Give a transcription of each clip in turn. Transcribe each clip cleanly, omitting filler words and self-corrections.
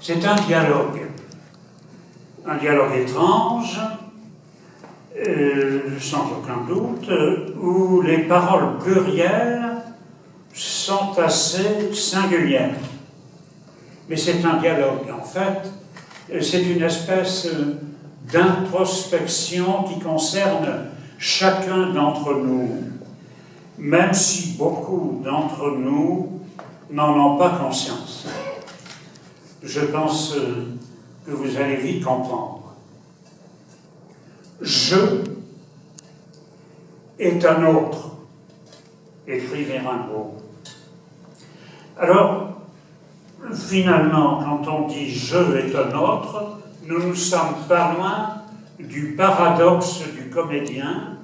C'est un dialogue étrange, sans aucun doute, où les paroles plurielles sont assez singulières. Mais c'est un dialogue, en fait, c'est une espèce d'introspection qui concerne chacun d'entre nous, même si beaucoup d'entre nous n'en ont pas conscience. Je pense que vous allez vite comprendre. Je est un autre, écrivait Rimbaud. Alors, finalement, quand on dit « je est un autre », nous ne sommes pas loin du paradoxe du comédien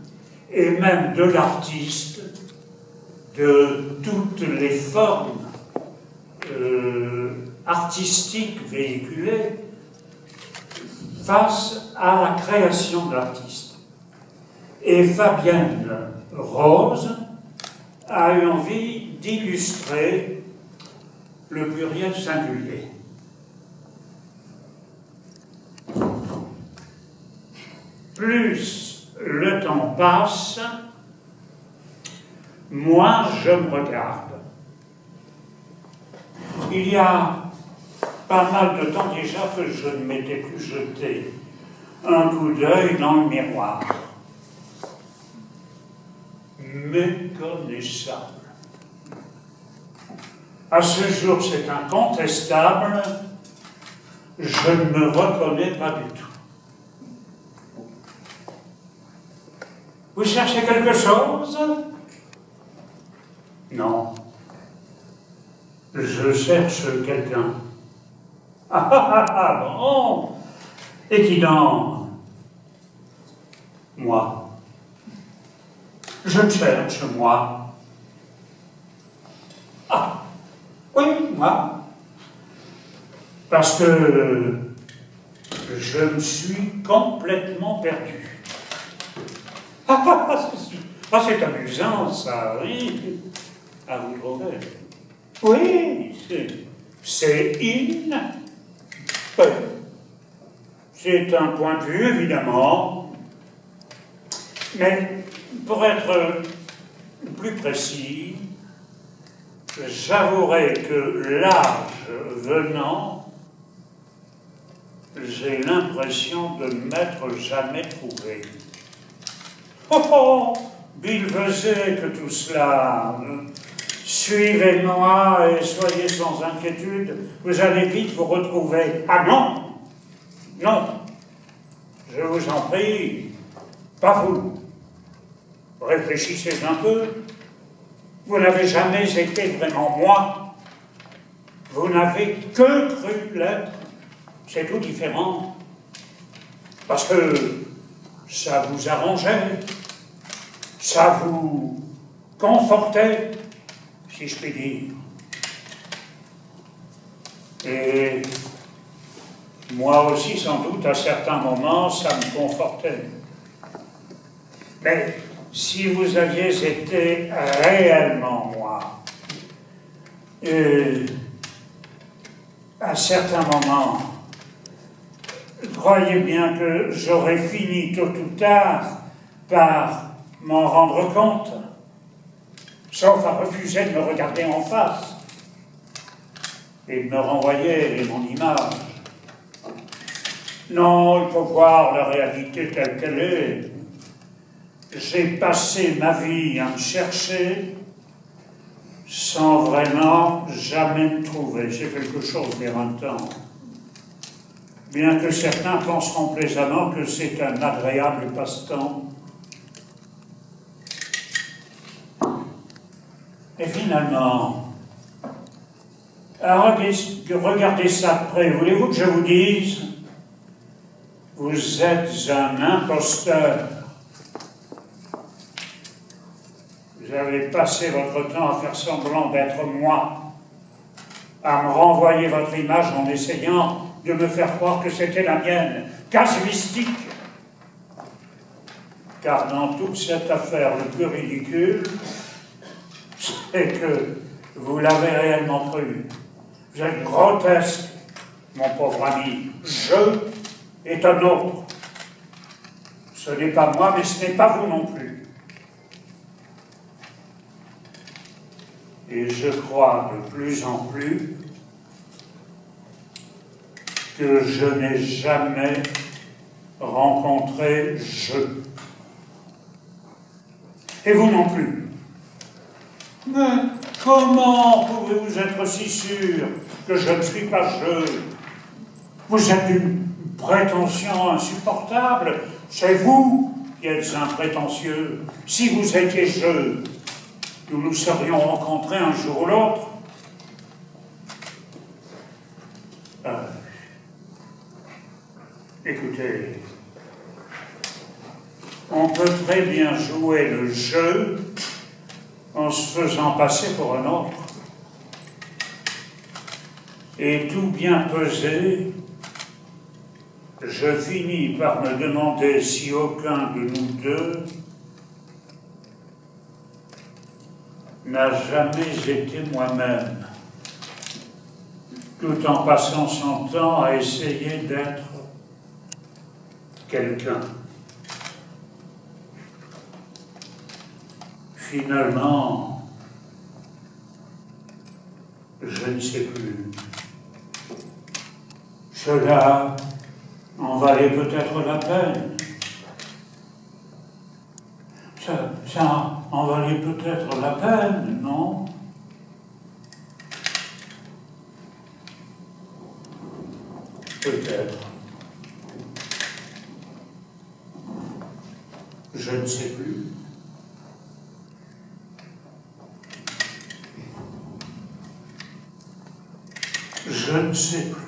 et même de l'artiste, de toutes les formes artistiques véhiculées face à la création de l'artiste. Et Fabienne Rose a eu envie d'illustrer le pluriel singulier. Plus le temps passe, moins je me regarde. Il y a pas mal de temps déjà que je ne m'étais plus jeté un coup d'œil dans le miroir. Méconnaissable. À ce jour, c'est incontestable, je ne me reconnais pas du tout. Vous cherchez quelque chose? Non. Je cherche quelqu'un. Bon. Et qui donc? Moi. Je te cherche, moi. Ah, oui, moi. Parce que je me suis complètement perdu. C'est amusant, ça, oui. À vous trouver. Oui, c'est oui. C'est un point de vue, évidemment. Mais pour être plus précis, j'avouerai que l'âge venant, j'ai l'impression de ne m'être jamais trouvé. Bill faisait que tout cela. Suivez-moi et soyez sans inquiétude, vous allez vite vous retrouver. Ah non, non, je vous en prie, pas vous. Réfléchissez un peu. Vous n'avez jamais été vraiment moi. Vous n'avez que cru l'être. C'est tout différent. Parce que ça vous arrangeait, ça vous confortait, si je puis dire. Et moi aussi, sans doute, à certains moments, ça me confortait. Mais si vous aviez été réellement moi, à certains moments, croyez bien que j'aurais fini tôt ou tard par m'en rendre compte, sauf à refuser de me regarder en face et de me renvoyer mon image. Non, il faut voir la réalité telle qu'elle est. J'ai passé ma vie à me chercher sans vraiment jamais me trouver. C'est quelque chose d'éreintant. Bien que certains penseront plaisamment que c'est un agréable passe-temps. Et finalement, regardez ça de près. Voulez-vous que je vous dise? Vous êtes un imposteur. Vous avez passé votre temps à faire semblant d'être moi, à me renvoyer votre image en essayant de me faire croire que c'était la mienne, casuistique. Car dans toute cette affaire, le plus ridicule, c'est que vous l'avez réellement cru. Vous êtes grotesque, mon pauvre ami. Je est un autre. Ce n'est pas moi, mais ce n'est pas vous non plus. Et je crois de plus en plus que je n'ai jamais rencontré je. Et vous non plus. Mais comment pouvez-vous être si sûr que je ne suis pas je? Vous êtes d'une prétention insupportable. C'est vous qui êtes un prétentieux. Si vous étiez je, nous nous serions rencontrés un jour ou l'autre. Écoutez, on peut très bien jouer le jeu en se faisant passer pour un autre. Et tout bien pesé, je finis par me demander si aucun de nous deux n'a jamais été moi-même, tout en passant son temps à essayer d'être quelqu'un. Finalement, je ne sais plus. Cela en valait peut-être la peine. Ça en valait peut-être la peine, non? Peut-être. Je ne sais plus. Je ne sais plus.